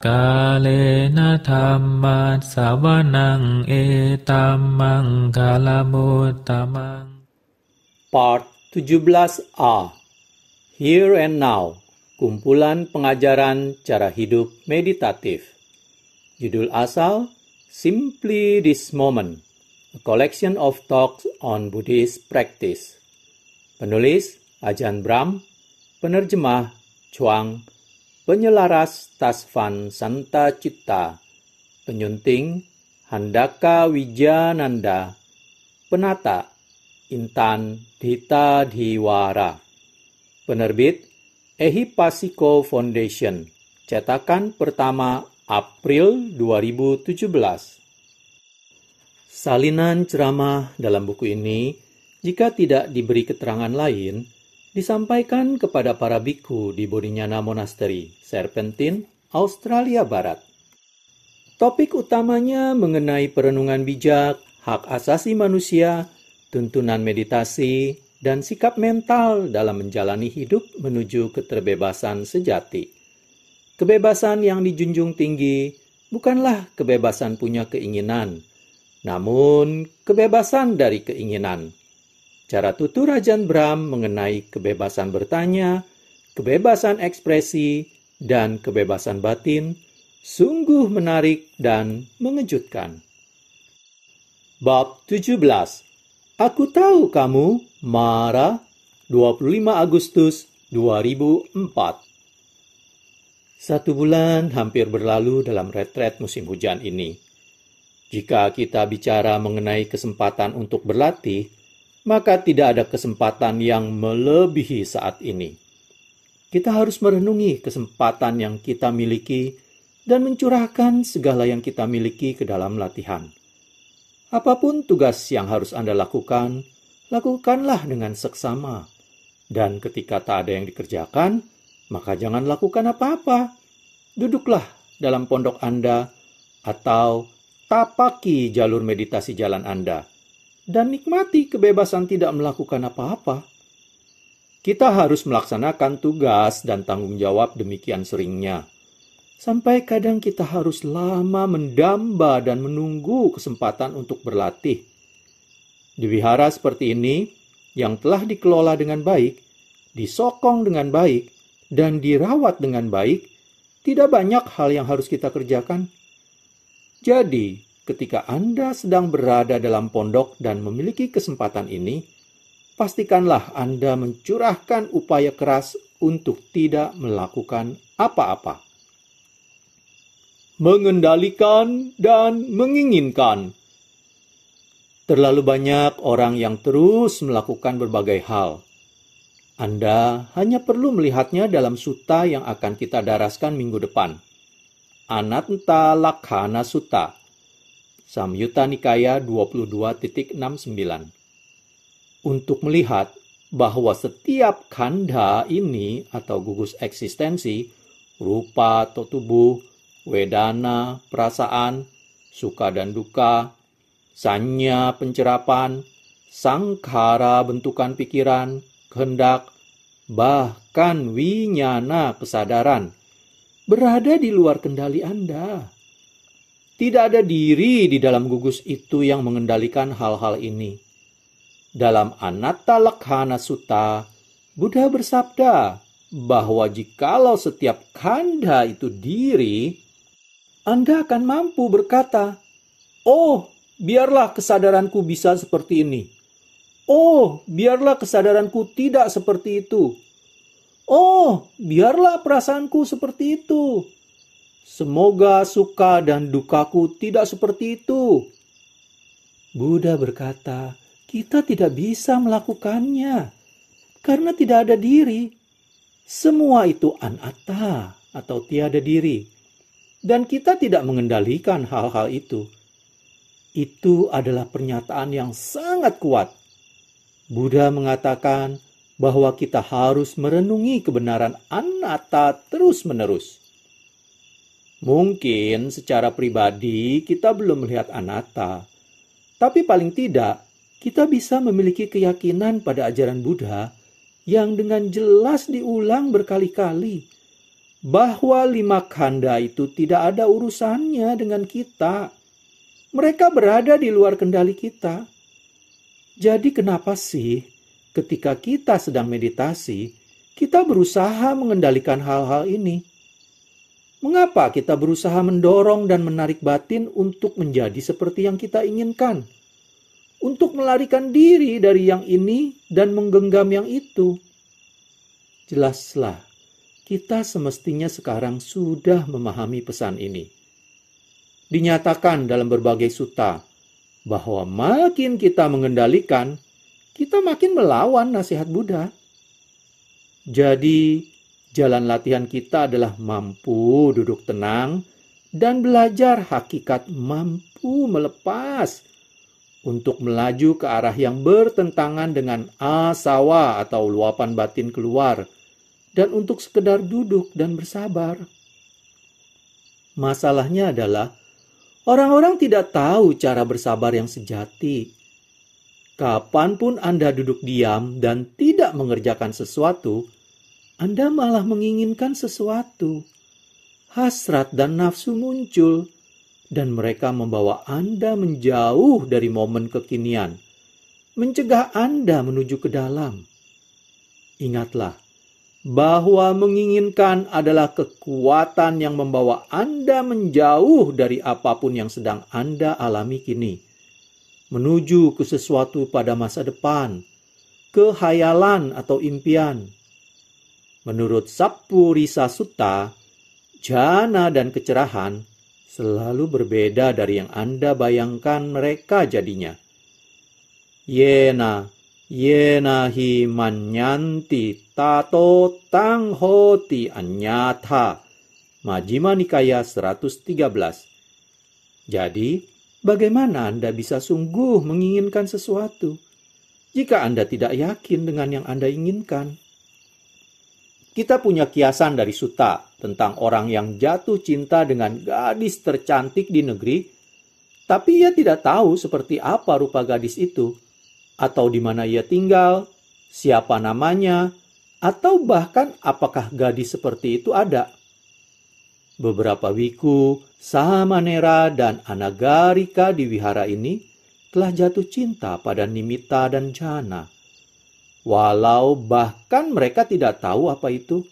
Kalena dhammat sawanang etamang kalamuttamang. Part 17a. Here and Now, kumpulan pengajaran cara hidup meditatif. Judul asal, Simply This Moment, a collection of talks on Buddhist practice. Penulis, Ajahn Brahm. Penerjemah, Chuang. Penyelaras, Tasvan Santa Citta. Penyunting, Handaka Wijananda. Penata, Intan Dita Diwara. Penerbit, Ehipasiko Foundation. Cetakan pertama April 2017. Salinan ceramah dalam buku ini, jika tidak diberi keterangan lain, disampaikan kepada para biku di Bodhinyana Monastery, Serpentine, Australia Barat. Topik utamanya mengenai perenungan bijak, hak asasi manusia, tuntunan meditasi, dan sikap mental dalam menjalani hidup menuju keterbebasan sejati. Kebebasan yang dijunjung tinggi bukanlah kebebasan punya keinginan, namun kebebasan dari keinginan. Cara tutur Ajahn Brahm mengenai kebebasan bertanya, kebebasan ekspresi, dan kebebasan batin sungguh menarik dan mengejutkan. Bab 17. Aku tahu kamu, Mara, 25 Agustus 2004. 1 bulan hampir berlalu dalam retret musim hujan ini. Jika kita bicara mengenai kesempatan untuk berlatih, maka tidak ada kesempatan yang melebihi saat ini. Kita harus merenungi kesempatan yang kita miliki dan mencurahkan segala yang kita miliki ke dalam latihan. Apapun tugas yang harus Anda lakukan, lakukanlah dengan seksama. Dan ketika tak ada yang dikerjakan, maka jangan lakukan apa-apa. Duduklah dalam pondok Anda atau tapaki jalur meditasi jalan Anda. Dan nikmati kebebasan tidak melakukan apa-apa. Kita harus melaksanakan tugas dan tanggung jawab demikian seringnya. Sampai kadang kita harus lama mendamba dan menunggu kesempatan untuk berlatih. Di wihara seperti ini, yang telah dikelola dengan baik, disokong dengan baik, dan dirawat dengan baik, tidak banyak hal yang harus kita kerjakan. Jadi, ketika Anda sedang berada dalam pondok dan memiliki kesempatan ini, pastikanlah Anda mencurahkan upaya keras untuk tidak melakukan apa-apa. Mengendalikan dan menginginkan. Terlalu banyak orang yang terus melakukan berbagai hal. Anda hanya perlu melihatnya dalam sutta yang akan kita daraskan minggu depan. Anatta Lakhana Sutta. Samyutta Nikaya 22.69. Untuk melihat bahwa setiap khandha ini atau gugus eksistensi, rupa atau tubuh, wedana, perasaan, suka dan duka, sanya pencerapan, sangkhara bentukan pikiran, kehendak, bahkan winyana kesadaran, berada di luar kendali Anda. Tidak ada diri di dalam gugus itu yang mengendalikan hal-hal ini. Dalam Anatta Lakhana Sutta, Buddha bersabda bahwa jikalau setiap khandha itu diri, Anda akan mampu berkata, "Oh, biarlah kesadaranku bisa seperti ini. Oh, biarlah kesadaranku tidak seperti itu. Oh, biarlah perasaanku seperti itu. Semoga suka dan dukaku tidak seperti itu." Buddha berkata, kita tidak bisa melakukannya karena tidak ada diri. Semua itu anatta atau tiada diri. Dan kita tidak mengendalikan hal-hal itu. Itu adalah pernyataan yang sangat kuat. Buddha mengatakan bahwa kita harus merenungi kebenaran anatta terus-menerus. Mungkin secara pribadi kita belum melihat anatta, tapi paling tidak kita bisa memiliki keyakinan pada ajaran Buddha yang dengan jelas diulang berkali-kali bahwa 5 khanda itu tidak ada urusannya dengan kita. Mereka berada di luar kendali kita. Jadi kenapa sih ketika kita sedang meditasi, kita berusaha mengendalikan hal-hal ini? Mengapa kita berusaha mendorong dan menarik batin untuk menjadi seperti yang kita inginkan? Untuk melarikan diri dari yang ini dan menggenggam yang itu? Jelaslah, kita semestinya sekarang sudah memahami pesan ini. Dinyatakan dalam berbagai sutta bahwa makin kita mengendalikan, kita makin melawan nasihat Buddha. Jadi, jalan latihan kita adalah mampu duduk tenang dan belajar hakikat mampu melepas untuk melaju ke arah yang bertentangan dengan asawa atau luapan batin keluar, dan untuk sekedar duduk dan bersabar. Masalahnya adalah orang-orang tidak tahu cara bersabar yang sejati. Kapanpun Anda duduk diam dan tidak mengerjakan sesuatu, Anda malah menginginkan sesuatu. Hasrat dan nafsu muncul, dan mereka membawa Anda menjauh dari momen kekinian, mencegah Anda menuju ke dalam. Ingatlah, bahwa menginginkan adalah kekuatan yang membawa Anda menjauh dari apapun yang sedang Anda alami kini, menuju ke sesuatu pada masa depan, ke khayalan atau impian. Menurut Sappurisa Sutta, jana dan kecerahan selalu berbeda dari yang Anda bayangkan mereka jadinya. Yena hi manyanti tato tang hoti anyatha. Majjhima Nikaya 113. Jadi, bagaimana Anda bisa sungguh menginginkan sesuatu jika Anda tidak yakin dengan yang Anda inginkan? Kita punya kiasan dari sutta tentang orang yang jatuh cinta dengan gadis tercantik di negeri, tapi ia tidak tahu seperti apa rupa gadis itu, atau di mana ia tinggal, siapa namanya, atau bahkan apakah gadis seperti itu ada. Beberapa wiku, samanera, dan anagarika di wihara ini telah jatuh cinta pada nimitta dan jana. Walau bahkan mereka tidak tahu apa itu,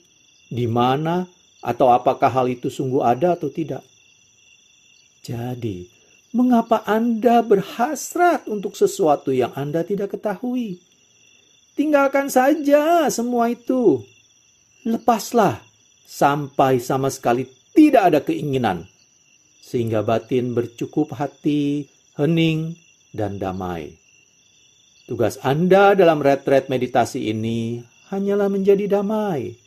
di mana, atau apakah hal itu sungguh ada atau tidak. Jadi, mengapa Anda berhasrat untuk sesuatu yang Anda tidak ketahui? Tinggalkan saja semua itu. Lepaslah sampai sama sekali tidak ada keinginan, sehingga batin bercukup hati, hening, dan damai. Tugas Anda dalam retret meditasi ini hanyalah menjadi damai,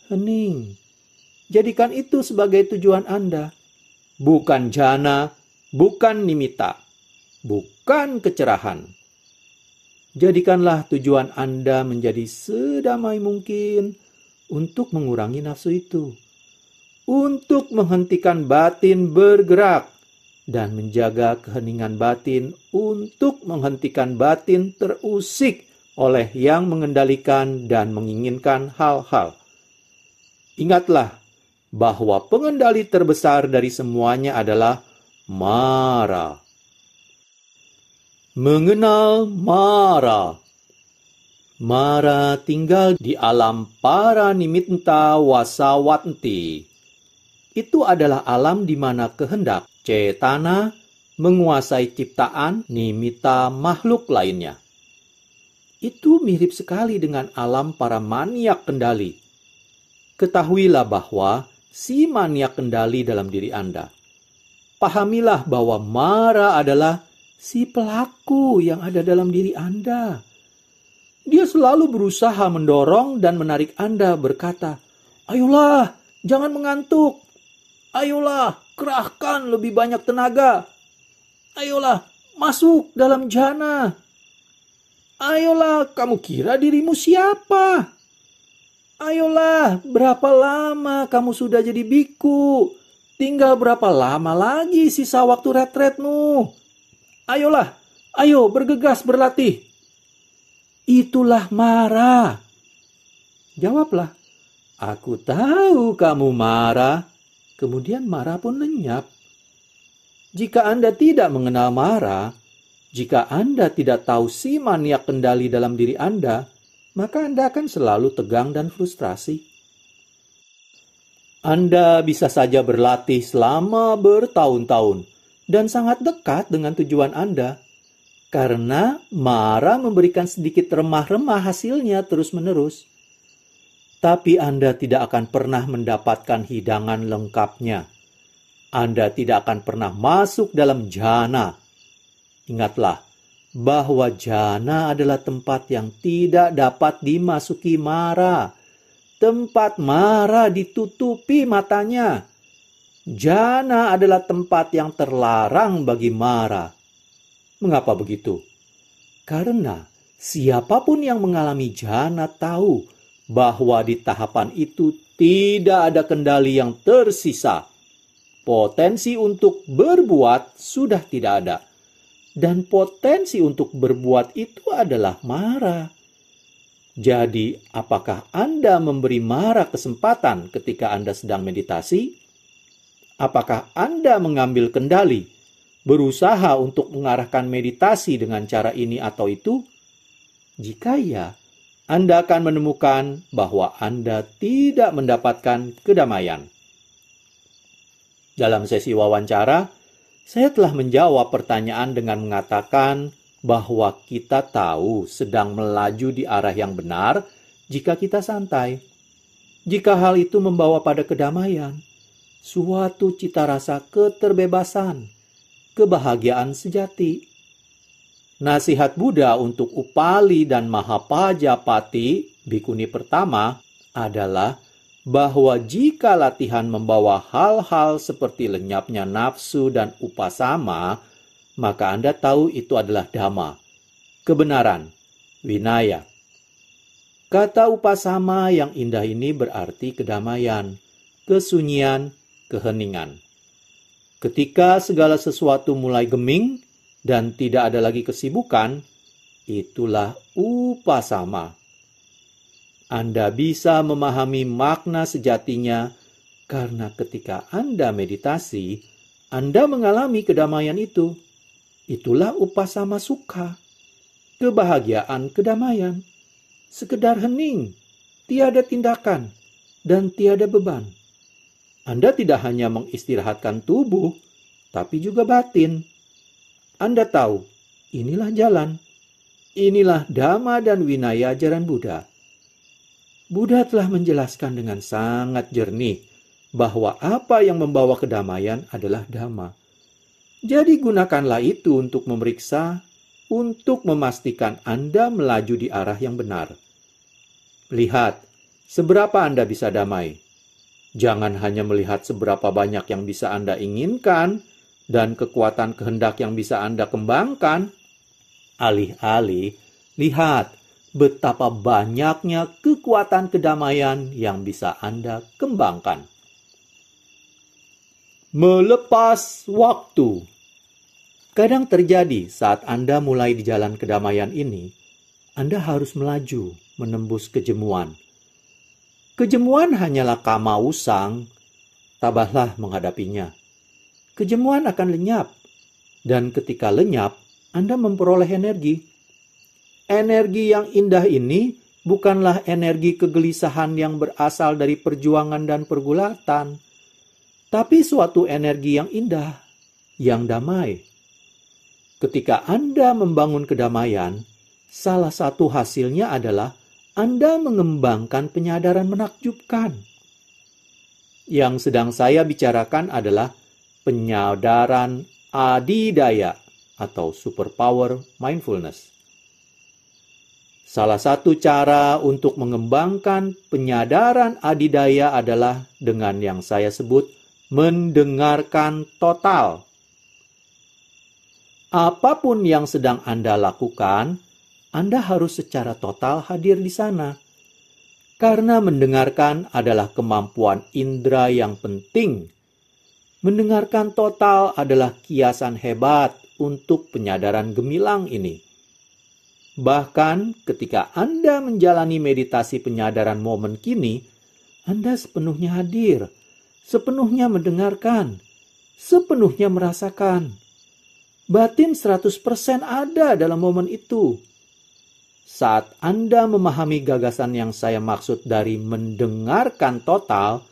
hening. Jadikan itu sebagai tujuan Anda. Bukan jana, bukan nimitta, bukan kecerahan. Jadikanlah tujuan Anda menjadi sedamai mungkin untuk mengurangi nafsu itu, untuk menghentikan batin bergerak, dan menjaga keheningan batin untuk menghentikan batin terusik oleh yang mengendalikan dan menginginkan hal-hal. Ingatlah bahwa pengendali terbesar dari semuanya adalah Mara. Mengenal Mara. Mara tinggal di alam Paranimitta Wasawanti. Itu adalah alam di mana kehendak cetana menguasai ciptaan nimitta makhluk lainnya. Itu mirip sekali dengan alam para maniak kendali. Ketahuilah bahwa si maniak kendali dalam diri Anda. Pahamilah bahwa Mara adalah si pelaku yang ada dalam diri Anda. Dia selalu berusaha mendorong dan menarik Anda berkata, "Ayolah, jangan mengantuk. Ayolah, kerahkan lebih banyak tenaga. Ayolah, masuk dalam jana. Ayolah, kamu kira dirimu siapa? Ayolah, berapa lama kamu sudah jadi biku? Tinggal berapa lama lagi sisa waktu retretmu? Ayolah, ayo bergegas berlatih." Itulah Mara. Jawablah, Aku tahu kamu marah. Kemudian marah pun lenyap. Jika Anda tidak mengenal marah, jika Anda tidak tahu si maniak kendali dalam diri Anda, maka Anda akan selalu tegang dan frustrasi. Anda bisa saja berlatih selama bertahun-tahun dan sangat dekat dengan tujuan Anda, karena marah memberikan sedikit remah-remah hasilnya terus-menerus. Tapi Anda tidak akan pernah mendapatkan hidangan lengkapnya. Anda tidak akan pernah masuk dalam jana. Ingatlah bahwa jana adalah tempat yang tidak dapat dimasuki mara. Tempat mara ditutupi matanya. Jana adalah tempat yang terlarang bagi mara. Mengapa begitu? Karena siapapun yang mengalami jana tahu bahwa di tahapan itu tidak ada kendali yang tersisa. Potensi untuk berbuat sudah tidak ada. Dan potensi untuk berbuat itu adalah marah. Jadi, apakah Anda memberi marah kesempatan ketika Anda sedang meditasi? Apakah Anda mengambil kendali, berusaha untuk mengarahkan meditasi dengan cara ini atau itu? Jika ya, Anda akan menemukan bahwa Anda tidak mendapatkan kedamaian. Dalam sesi wawancara, saya telah menjawab pertanyaan dengan mengatakan bahwa kita tahu sedang melaju di arah yang benar jika kita santai. Jika hal itu membawa pada kedamaian, suatu cita rasa keterbebasan, kebahagiaan sejati. Nasihat Buddha untuk Upali dan Mahapajapati, bikuni pertama, adalah bahwa jika latihan membawa hal-hal seperti lenyapnya nafsu dan upasama, maka Anda tahu itu adalah dhamma, kebenaran, vinaya. Kata upasama yang indah ini berarti kedamaian, kesunyian, keheningan. Ketika segala sesuatu mulai geming dan tidak ada lagi kesibukan, itulah upasama. Anda bisa memahami makna sejatinya karena ketika Anda meditasi, Anda mengalami kedamaian itu. Itulah upasama sukha, kebahagiaan kedamaian, sekedar hening, tiada tindakan, dan tiada beban. Anda tidak hanya mengistirahatkan tubuh, tapi juga batin. Anda tahu, inilah jalan. Inilah dhamma dan vinaya ajaran Buddha. Buddha telah menjelaskan dengan sangat jernih bahwa apa yang membawa kedamaian adalah dhamma. Jadi gunakanlah itu untuk memeriksa, untuk memastikan Anda melaju di arah yang benar. Lihat, seberapa Anda bisa damai. Jangan hanya melihat seberapa banyak yang bisa Anda inginkan dan kekuatan kehendak yang bisa Anda kembangkan. Alih-alih, lihat betapa banyaknya kekuatan kedamaian yang bisa Anda kembangkan. Melepas waktu. Kadang terjadi saat Anda mulai di jalan kedamaian ini, Anda harus melaju, menembus kejemuan. Kejemuan hanyalah kama usang, tabahlah menghadapinya. Kejemuan akan lenyap, dan ketika lenyap, Anda memperoleh energi. Energi yang indah ini bukanlah energi kegelisahan yang berasal dari perjuangan dan pergulatan, tapi suatu energi yang indah, yang damai. Ketika Anda membangun kedamaian, salah satu hasilnya adalah Anda mengembangkan penyadaran menakjubkan. Yang sedang saya bicarakan adalah penyadaran adidaya atau superpower mindfulness. Salah satu cara untuk mengembangkan penyadaran adidaya adalah dengan yang saya sebut mendengarkan total. Apapun yang sedang Anda lakukan, Anda harus secara total hadir di sana. Karena mendengarkan adalah kemampuan indera yang penting. Mendengarkan total adalah kiasan hebat untuk penyadaran gemilang ini. Bahkan ketika Anda menjalani meditasi penyadaran momen kini, Anda sepenuhnya hadir, sepenuhnya mendengarkan, sepenuhnya merasakan. Batin 100% ada dalam momen itu. Saat Anda memahami gagasan yang saya maksud dari mendengarkan total,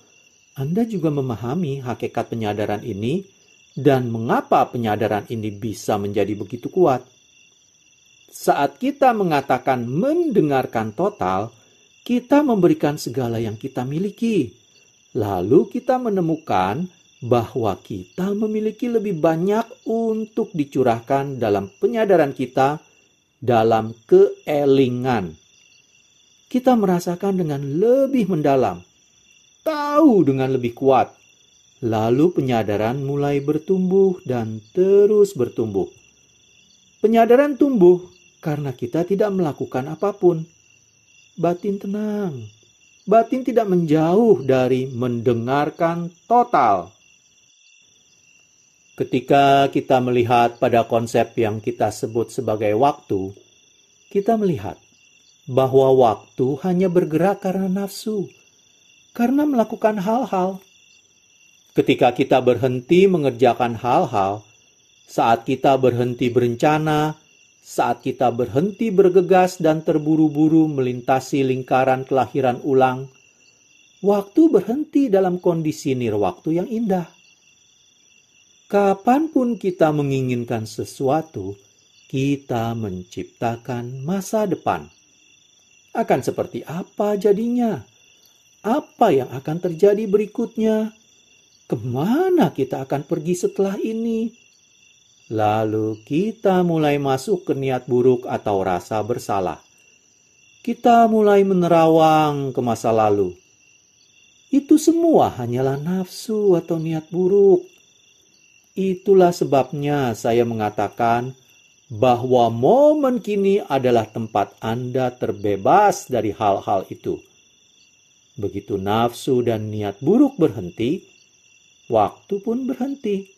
Anda juga memahami hakikat penyadaran ini dan mengapa penyadaran ini bisa menjadi begitu kuat. Saat kita mengatakan mendengarkan total, kita memberikan segala yang kita miliki. Lalu kita menemukan bahwa kita memiliki lebih banyak untuk dicurahkan dalam penyadaran kita dalam keelingan. Kita merasakan dengan lebih mendalam, tahu dengan lebih kuat. Lalu penyadaran mulai bertumbuh dan terus bertumbuh. Penyadaran tumbuh karena kita tidak melakukan apapun. Batin tenang. Batin tidak menjauh dari mendengarkan total. Ketika kita melihat pada konsep yang kita sebut sebagai waktu, kita melihat bahwa waktu hanya bergerak karena nafsu, karena melakukan hal-hal. Ketika kita berhenti mengerjakan hal-hal, saat kita berhenti berencana, saat kita berhenti bergegas dan terburu-buru melintasi lingkaran kelahiran ulang, waktu berhenti dalam kondisi nirwaktu yang indah. Kapanpun kita menginginkan sesuatu, kita menciptakan masa depan. Akan seperti apa jadinya? Apa yang akan terjadi berikutnya? Kemana kita akan pergi setelah ini? Lalu kita mulai masuk ke niat buruk atau rasa bersalah. Kita mulai menerawang ke masa lalu. Itu semua hanyalah nafsu atau niat buruk. Itulah sebabnya saya mengatakan bahwa momen kini adalah tempat Anda terbebas dari hal-hal itu. Begitu nafsu dan niat buruk berhenti, waktu pun berhenti.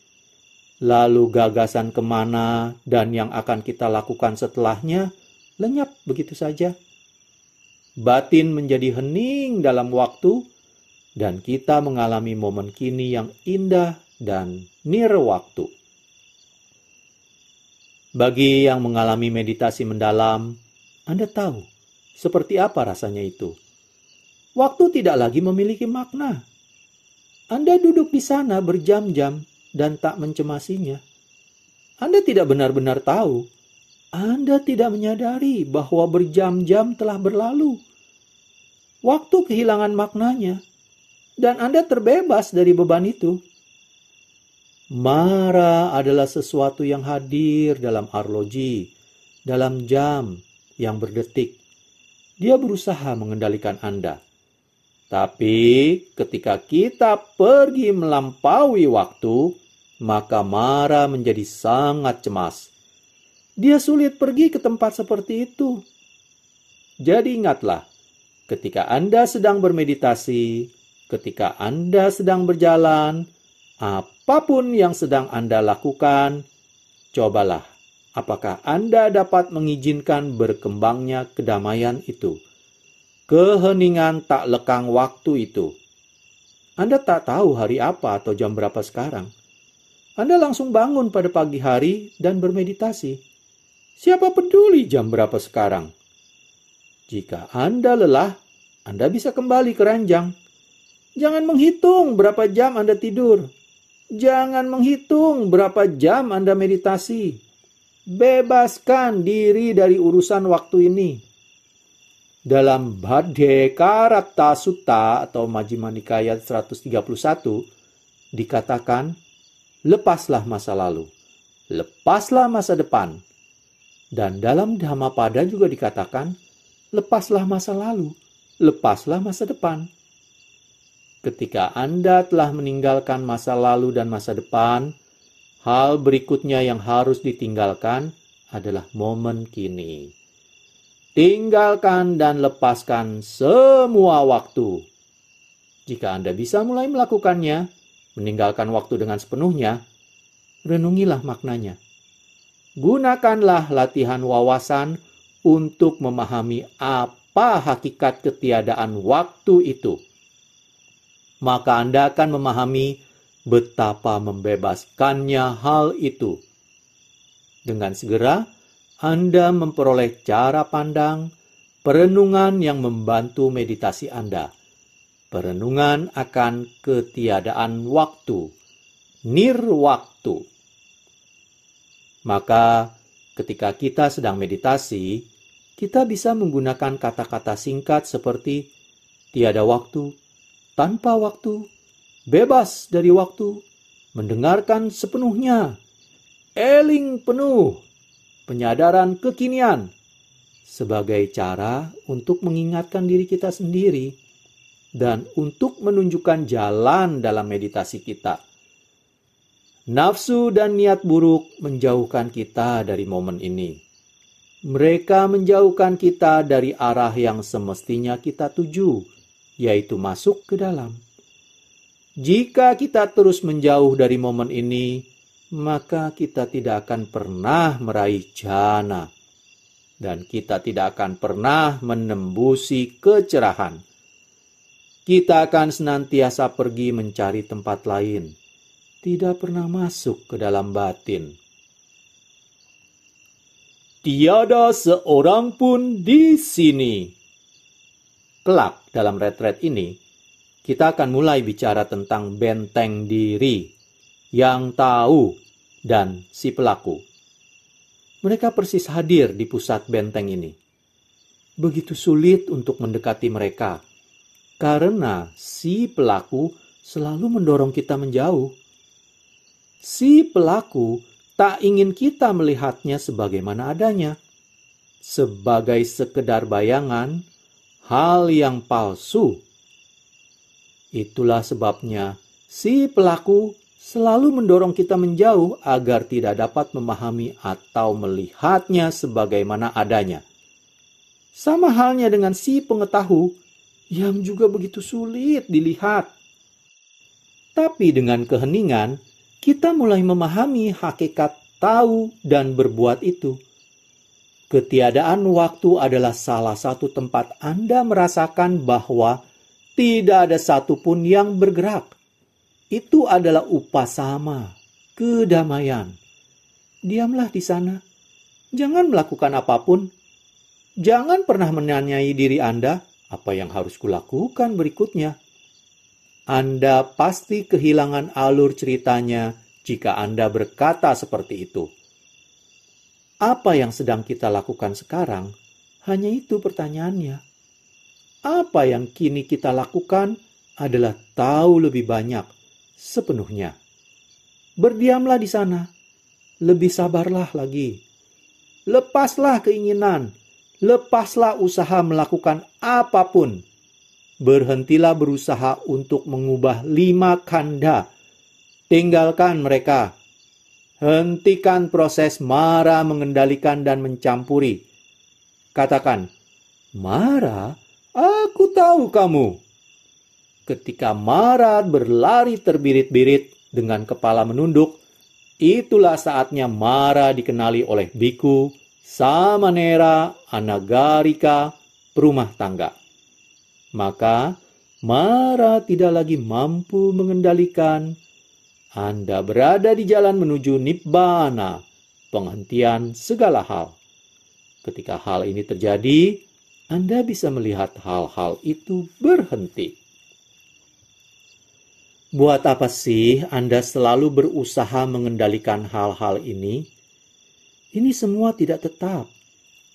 Lalu gagasan kemana dan yang akan kita lakukan setelahnya lenyap begitu saja. Batin menjadi hening dalam waktu dan kita mengalami momen kini yang indah dan nirwaktu. Bagi yang mengalami meditasi mendalam, Anda tahu seperti apa rasanya itu. Waktu tidak lagi memiliki makna. Anda duduk di sana berjam-jam dan tak mencemasinya. Anda tidak benar-benar tahu. Anda tidak menyadari bahwa berjam-jam telah berlalu. Waktu kehilangan maknanya, dan Anda terbebas dari beban itu. Mara adalah sesuatu yang hadir dalam arloji, dalam jam yang berdetik. Dia berusaha mengendalikan Anda. Tapi ketika kita pergi melampaui waktu, maka Mara menjadi sangat cemas. Dia sulit pergi ke tempat seperti itu. Jadi ingatlah, ketika Anda sedang bermeditasi, ketika Anda sedang berjalan, apapun yang sedang Anda lakukan, cobalah apakah Anda dapat mengizinkan berkembangnya kedamaian itu. Keheningan tak lekang waktu itu. Anda tak tahu hari apa atau jam berapa sekarang. Anda langsung bangun pada pagi hari dan bermeditasi. Siapa peduli jam berapa sekarang? Jika Anda lelah, Anda bisa kembali ke ranjang. Jangan menghitung berapa jam Anda tidur. Jangan menghitung berapa jam Anda meditasi. Bebaskan diri dari urusan waktu ini. Dalam Bhaddekaratta Sutta atau Majjhima Nikaya 131 dikatakan, lepaslah masa lalu, lepaslah masa depan. Dan dalam Dhammapada juga dikatakan, lepaslah masa lalu, lepaslah masa depan. Ketika Anda telah meninggalkan masa lalu dan masa depan, hal berikutnya yang harus ditinggalkan adalah momen kini. Tinggalkan dan lepaskan semua waktu. Jika Anda bisa mulai melakukannya, meninggalkan waktu dengan sepenuhnya, renungilah maknanya. Gunakanlah latihan wawasan untuk memahami apa hakikat ketiadaan waktu itu. maka Anda akan memahami betapa membebaskannya hal itu. Dengan segera, Anda memperoleh cara pandang, perenungan yang membantu meditasi Anda. Perenungan akan ketiadaan waktu, nirwaktu. Maka, ketika kita sedang meditasi, kita bisa menggunakan kata-kata singkat seperti tiada waktu, tanpa waktu, bebas dari waktu, mendengarkan sepenuhnya, eling penuh, penyadaran kekinian, sebagai cara untuk mengingatkan diri kita sendiri dan untuk menunjukkan jalan dalam meditasi kita. Nafsu dan niat buruk menjauhkan kita dari momen ini. Mereka menjauhkan kita dari arah yang semestinya kita tuju, yaitu masuk ke dalam. Jika kita terus menjauh dari momen ini, maka kita tidak akan pernah meraih jhana. Dan kita tidak akan pernah menembusi kecerahan. Kita akan senantiasa pergi mencari tempat lain, tidak pernah masuk ke dalam batin. Tiada seorang pun di sini. Kelak dalam retret ini, kita akan mulai bicara tentang benteng diri, yang tahu, dan si pelaku. Mereka persis hadir di pusat benteng ini. Begitu sulit untuk mendekati mereka, karena si pelaku selalu mendorong kita menjauh. Si pelaku tak ingin kita melihatnya sebagaimana adanya, sebagai sekedar bayangan, hal yang palsu. Itulah sebabnya si pelaku selalu mendorong kita menjauh agar tidak dapat memahami atau melihatnya sebagaimana adanya. Sama halnya dengan si pengetahu yang juga begitu sulit dilihat. Tapi dengan keheningan, kita mulai memahami hakikat tahu dan berbuat itu. Ketiadaan waktu adalah salah satu tempat Anda merasakan bahwa tidak ada satupun yang bergerak. Itu adalah upasama, kedamaian. Diamlah di sana. Jangan melakukan apapun. Jangan pernah menanyai diri Anda, apa yang harus kulakukan berikutnya. Anda pasti kehilangan alur ceritanya jika Anda berkata seperti itu. Apa yang sedang kita lakukan sekarang? Hanya itu pertanyaannya. Apa yang kini kita lakukan adalah tahu lebih banyak sepenuhnya. Berdiamlah di sana. Lebih sabarlah lagi. Lepaslah keinginan. Lepaslah usaha melakukan apapun. Berhentilah berusaha untuk mengubah 5 kanda. Tinggalkan mereka. Hentikan proses marah mengendalikan dan mencampuri. Katakan, Mara, aku tahu kamu. Ketika Mara berlari terbirit-birit dengan kepala menunduk, itulah saatnya Mara dikenali oleh biku, samanera, anagarika, perumah tangga. Maka Mara tidak lagi mampu mengendalikan. Anda berada di jalan menuju Nibbana, penghentian segala hal. Ketika hal ini terjadi, Anda bisa melihat hal-hal itu berhenti. Buat apa sih Anda selalu berusaha mengendalikan hal-hal ini? Ini semua tidak tetap,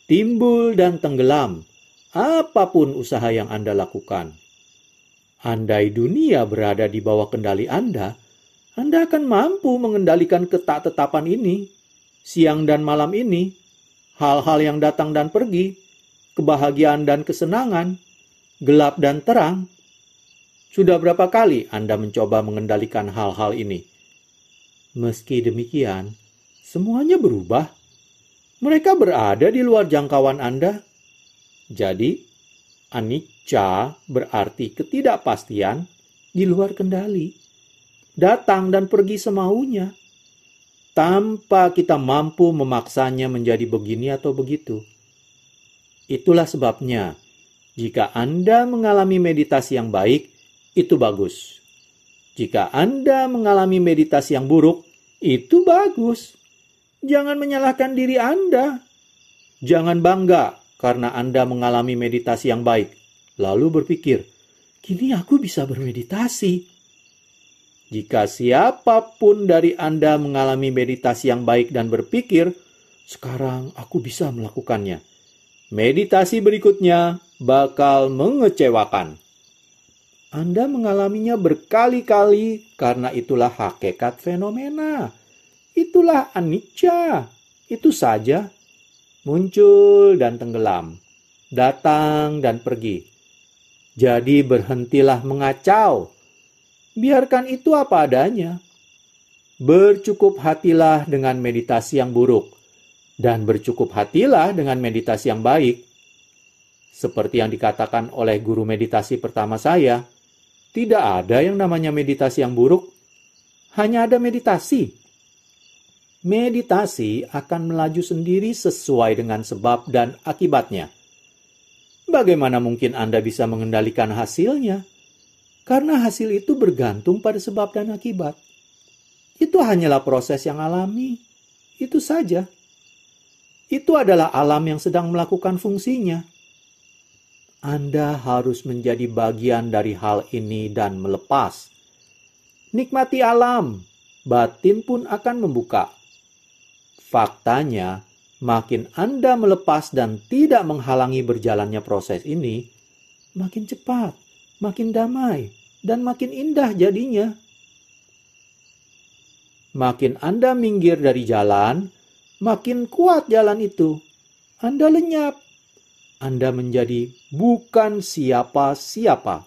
timbul dan tenggelam. Apapun usaha yang Anda lakukan. Andai dunia berada di bawah kendali Anda akan mampu mengendalikan ketak-tetapan ini, siang dan malam ini, hal-hal yang datang dan pergi, kebahagiaan dan kesenangan, gelap dan terang. Sudah berapa kali Anda mencoba mengendalikan hal-hal ini? Meski demikian, semuanya berubah. Mereka berada di luar jangkauan Anda. Jadi, anicca berarti ketidakpastian di luar kendali. Datang dan pergi semaunya. Tanpa kita mampu memaksanya menjadi begini atau begitu. Itulah sebabnya, jika Anda mengalami meditasi yang baik, itu bagus. Jika Anda mengalami meditasi yang buruk, itu bagus. Jangan menyalahkan diri Anda. Jangan bangga karena Anda mengalami meditasi yang baik. Lalu berpikir, kini aku bisa bermeditasi. Jika siapapun dari Anda mengalami meditasi yang baik dan berpikir, sekarang aku bisa melakukannya, meditasi berikutnya bakal mengecewakan. Anda mengalaminya berkali-kali karena itulah hakikat fenomena. Itulah anicca. Itu saja. Muncul dan tenggelam. Datang dan pergi. Jadi berhentilah mengacau. Biarkan itu apa adanya. Bercukup hatilah dengan meditasi yang buruk. Dan bercukup hatilah dengan meditasi yang baik. Seperti yang dikatakan oleh guru meditasi pertama saya, tidak ada yang namanya meditasi yang buruk. Hanya ada meditasi. Meditasi akan melaju sendiri sesuai dengan sebab dan akibatnya. Bagaimana mungkin Anda bisa mengendalikan hasilnya? Karena hasil itu bergantung pada sebab dan akibat. Itu hanyalah proses yang alami. Itu saja. Itu adalah alam yang sedang melakukan fungsinya. Anda harus menjadi bagian dari hal ini dan melepas. Nikmati alam, batin pun akan membuka. Faktanya, makin Anda melepas dan tidak menghalangi berjalannya proses ini, makin cepat, makin damai, dan makin indah jadinya. Makin Anda minggir dari jalan, makin kuat jalan itu. Anda lenyap. Anda menjadi bukan siapa-siapa.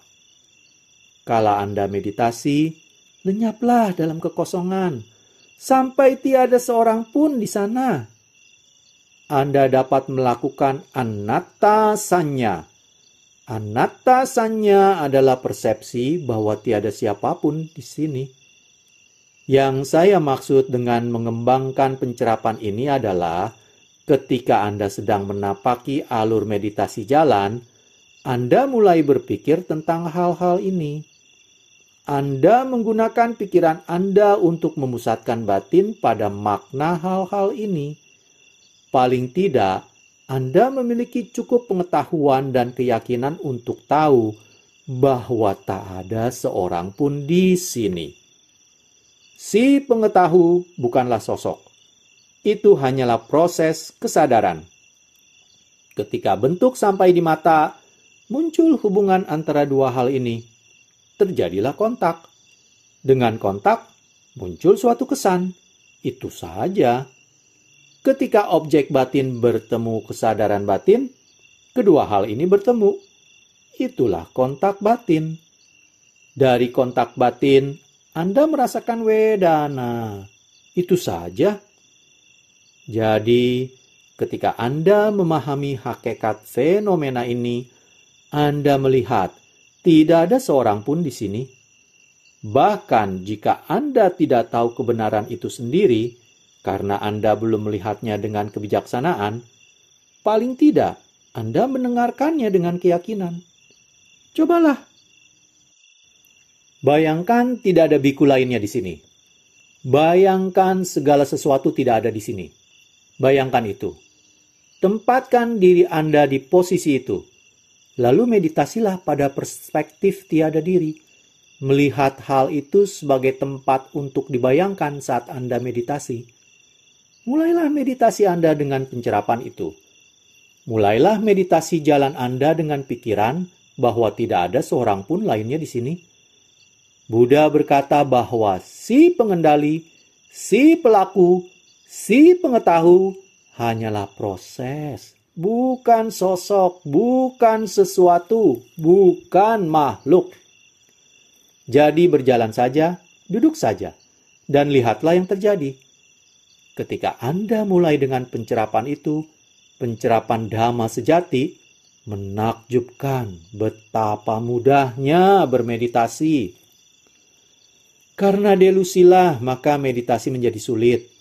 Kala Anda meditasi, lenyaplah dalam kekosongan, sampai tiada seorang pun di sana. Anda dapat melakukan anatta sanya. Anatta sanya adalah persepsi bahwa tiada siapapun di sini. Yang saya maksud dengan mengembangkan pencerapan ini adalah ketika Anda sedang menapaki alur meditasi jalan, Anda mulai berpikir tentang hal-hal ini. Anda menggunakan pikiran Anda untuk memusatkan batin pada makna hal-hal ini. Paling tidak, Anda memiliki cukup pengetahuan dan keyakinan untuk tahu bahwa tak ada seorang pun di sini. Si pengetahu bukanlah sosok. Itu hanyalah proses kesadaran. Ketika bentuk sampai di mata, muncul hubungan antara dua hal ini. Terjadilah kontak. Dengan kontak, muncul suatu kesan. Itu saja. Ketika objek batin bertemu kesadaran batin, kedua hal ini bertemu. Itulah kontak batin. Dari kontak batin, Anda merasakan wedana. Itu saja. Jadi, ketika Anda memahami hakikat fenomena ini, Anda melihat tidak ada seorang pun di sini. Bahkan jika Anda tidak tahu kebenaran itu sendiri, karena Anda belum melihatnya dengan kebijaksanaan, paling tidak Anda mendengarkannya dengan keyakinan. Cobalah. Bayangkan tidak ada biku lainnya di sini. Bayangkan segala sesuatu tidak ada di sini. Bayangkan itu. Tempatkan diri Anda di posisi itu. Lalu meditasilah pada perspektif tiada diri. Melihat hal itu sebagai tempat untuk dibayangkan saat Anda meditasi. Mulailah meditasi Anda dengan pencerapan itu. Mulailah meditasi jalan Anda dengan pikiran bahwa tidak ada seorang pun lainnya di sini. Buddha berkata bahwa si pengendali, si pelaku, si pengetahu hanyalah proses, bukan sosok, bukan sesuatu, bukan makhluk. Jadi berjalan saja, duduk saja, dan lihatlah yang terjadi. Ketika Anda mulai dengan pencerapan itu, pencerapan Dhamma sejati, menakjubkan betapa mudahnya bermeditasi. Karena delusilah, maka meditasi menjadi sulit.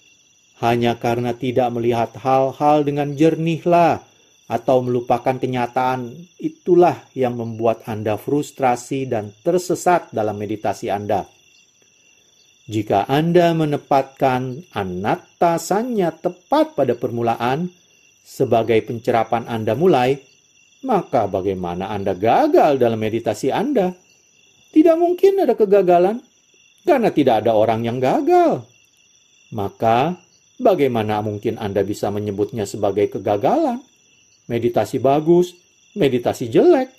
Hanya karena tidak melihat hal-hal dengan jernihlah, atau melupakan kenyataan, itulah yang membuat Anda frustrasi dan tersesat dalam meditasi Anda. Jika Anda menempatkan anatta sanya tepat pada permulaan, sebagai pencerapan Anda mulai, maka bagaimana Anda gagal dalam meditasi Anda? Tidak mungkin ada kegagalan, karena tidak ada orang yang gagal. Maka, bagaimana mungkin Anda bisa menyebutnya sebagai kegagalan? Meditasi bagus, meditasi jelek.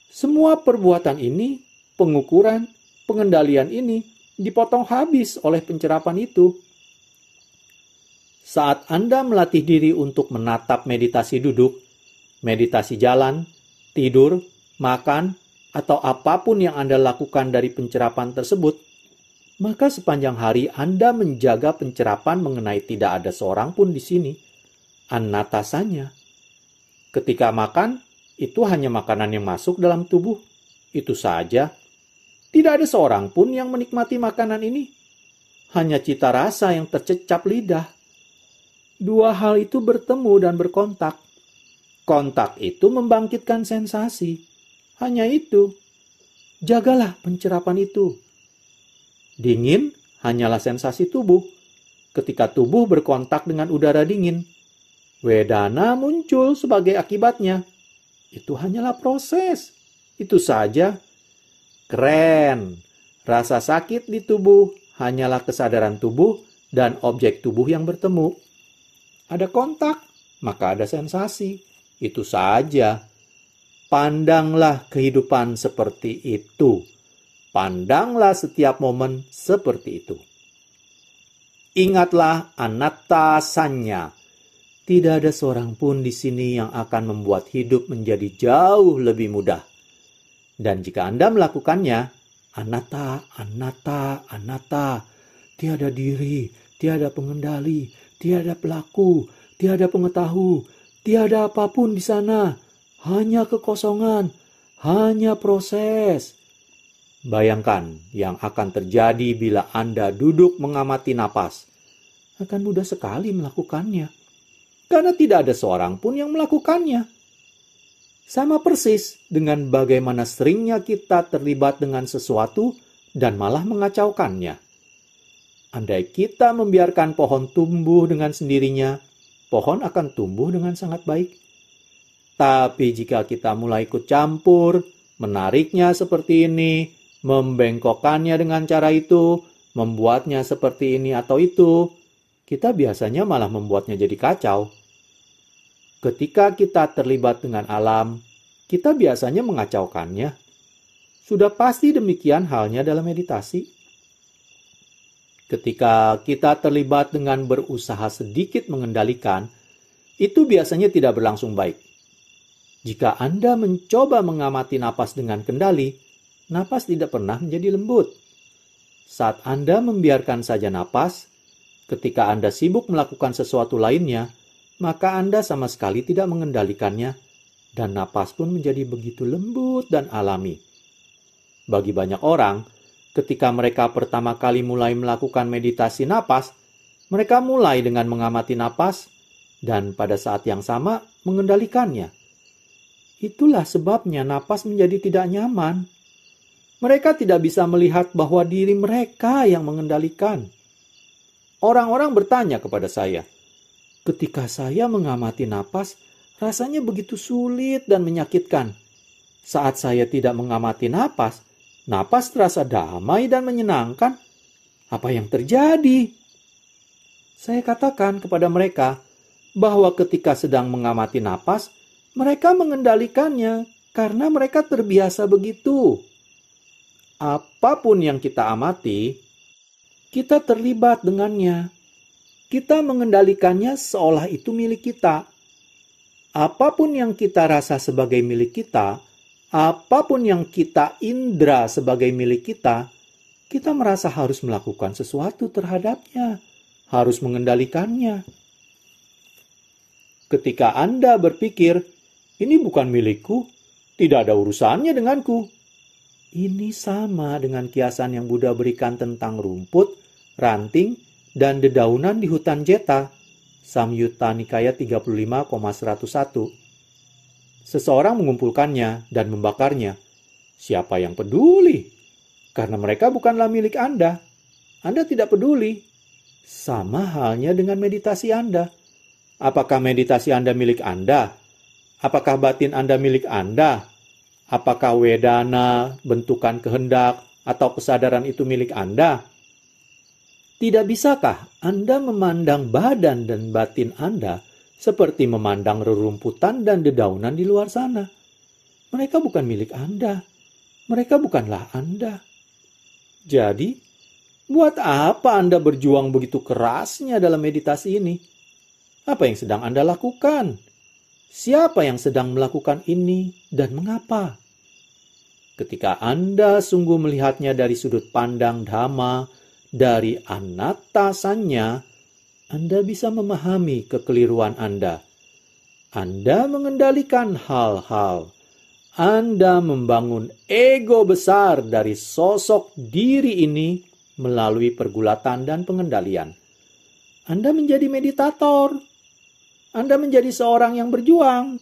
Semua perbuatan ini, pengukuran, pengendalian ini, dipotong habis oleh pencerapan itu. Saat Anda melatih diri untuk menatap meditasi duduk, meditasi jalan, tidur, makan, atau apapun yang Anda lakukan dari pencerapan tersebut, maka sepanjang hari Anda menjaga pencerapan mengenai tidak ada seorang pun di sini. Anatta sanya. Ketika makan, itu hanya makanan yang masuk dalam tubuh. Itu saja. Tidak ada seorang pun yang menikmati makanan ini. Hanya cita rasa yang tercecap lidah. Dua hal itu bertemu dan berkontak. Kontak itu membangkitkan sensasi. Hanya itu. Jagalah pencerapan itu. Dingin hanyalah sensasi tubuh. Ketika tubuh berkontak dengan udara dingin, wedana muncul sebagai akibatnya. Itu hanyalah proses. Itu saja. Keren. Rasa sakit di tubuh hanyalah kesadaran tubuh dan objek tubuh yang bertemu. Ada kontak, maka ada sensasi. Itu saja. Pandanglah kehidupan seperti itu. Pandanglah setiap momen seperti itu. Ingatlah anatta sanya. Tidak ada seorang pun di sini yang akan membuat hidup menjadi jauh lebih mudah. Dan jika Anda melakukannya, anatta, anatta, anatta. Tiada diri, tiada pengendali, tiada pelaku, tiada pengetahu, tiada apapun di sana. Hanya kekosongan, hanya proses. Bayangkan yang akan terjadi bila Anda duduk mengamati napas. Akan mudah sekali melakukannya. Karena tidak ada seorang pun yang melakukannya. Sama persis dengan bagaimana seringnya kita terlibat dengan sesuatu dan malah mengacaukannya. Andai kita membiarkan pohon tumbuh dengan sendirinya, pohon akan tumbuh dengan sangat baik. Tapi jika kita mulai ikut campur, menariknya seperti ini, membengkokkannya dengan cara itu, membuatnya seperti ini atau itu, kita biasanya malah membuatnya jadi kacau. Ketika kita terlibat dengan alam, kita biasanya mengacaukannya. Sudah pasti demikian halnya dalam meditasi. Ketika kita terlibat dengan berusaha sedikit mengendalikan, itu biasanya tidak berlangsung baik. Jika Anda mencoba mengamati napas dengan kendali, napas tidak pernah menjadi lembut. Saat Anda membiarkan saja napas, ketika Anda sibuk melakukan sesuatu lainnya, maka Anda sama sekali tidak mengendalikannya, dan napas pun menjadi begitu lembut dan alami. Bagi banyak orang, ketika mereka pertama kali mulai melakukan meditasi napas, mereka mulai dengan mengamati napas, dan pada saat yang sama mengendalikannya. Itulah sebabnya napas menjadi tidak nyaman. Mereka tidak bisa melihat bahwa diri mereka yang mengendalikan. Orang-orang bertanya kepada saya, ketika saya mengamati napas, rasanya begitu sulit dan menyakitkan. Saat saya tidak mengamati napas, napas terasa damai dan menyenangkan. Apa yang terjadi? Saya katakan kepada mereka bahwa ketika sedang mengamati napas, mereka mengendalikannya karena mereka terbiasa begitu. Apapun yang kita amati, kita terlibat dengannya. Kita mengendalikannya seolah itu milik kita. Apapun yang kita rasa sebagai milik kita, apapun yang kita indra sebagai milik kita merasa harus melakukan sesuatu terhadapnya, harus mengendalikannya. Ketika Anda berpikir, ini bukan milikku, tidak ada urusannya denganku. Ini sama dengan kiasan yang Buddha berikan tentang rumput, ranting, dan dedaunan di hutan Jeta. Samyutta Nikaya 35,101. Seseorang mengumpulkannya dan membakarnya. Siapa yang peduli? Karena mereka bukanlah milik Anda. Anda tidak peduli. Sama halnya dengan meditasi Anda. Apakah meditasi Anda milik Anda? Apakah batin Anda milik Anda? Apakah wedana, bentukan kehendak, atau kesadaran itu milik Anda? Tidak bisakah Anda memandang badan dan batin Anda seperti memandang rerumputan dan dedaunan di luar sana? Mereka bukan milik Anda. Mereka bukanlah Anda. Jadi, buat apa Anda berjuang begitu kerasnya dalam meditasi ini? Apa yang sedang Anda lakukan? Siapa yang sedang melakukan ini dan mengapa? Ketika Anda sungguh melihatnya dari sudut pandang Dhamma, dari anattasannya, Anda bisa memahami kekeliruan Anda. Anda mengendalikan hal-hal. Anda membangun ego besar dari sosok diri ini melalui pergulatan dan pengendalian. Anda menjadi meditator. Anda menjadi seorang yang berjuang.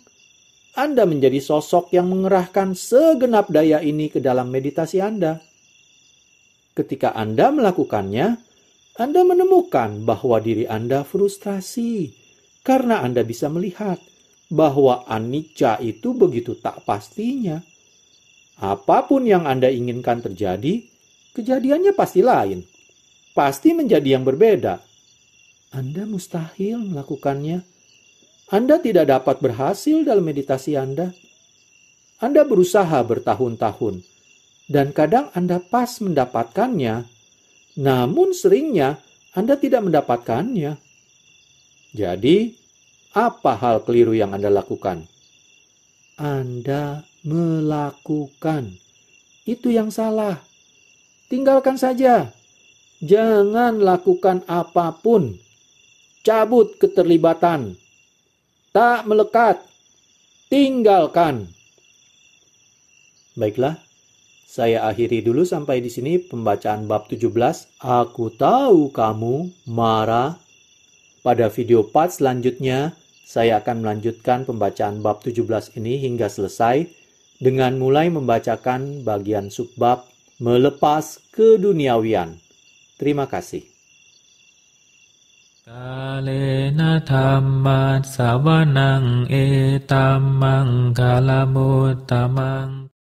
Anda menjadi sosok yang mengerahkan segenap daya ini ke dalam meditasi Anda. Ketika Anda melakukannya, Anda menemukan bahwa diri Anda frustrasi karena Anda bisa melihat bahwa anicca itu begitu tak pastinya. Apapun yang Anda inginkan terjadi, kejadiannya pasti lain. Pasti menjadi yang berbeda. Anda mustahil melakukannya. Anda tidak dapat berhasil dalam meditasi Anda. Anda berusaha bertahun-tahun. Dan kadang Anda pas mendapatkannya, namun seringnya Anda tidak mendapatkannya. Jadi, apa hal keliru yang Anda lakukan? Anda melakukan. Itu yang salah. Tinggalkan saja. Jangan lakukan apapun. Cabut keterlibatan. Tak melekat. Tinggalkan. Baiklah. Saya akhiri dulu sampai di sini pembacaan bab 17. Aku tahu kamu marah. Pada video part selanjutnya, saya akan melanjutkan pembacaan bab 17 ini hingga selesai dengan mulai membacakan bagian subbab melepas keduniawian. Terima kasih. Kalena dhamma savanang etamang kalamutamang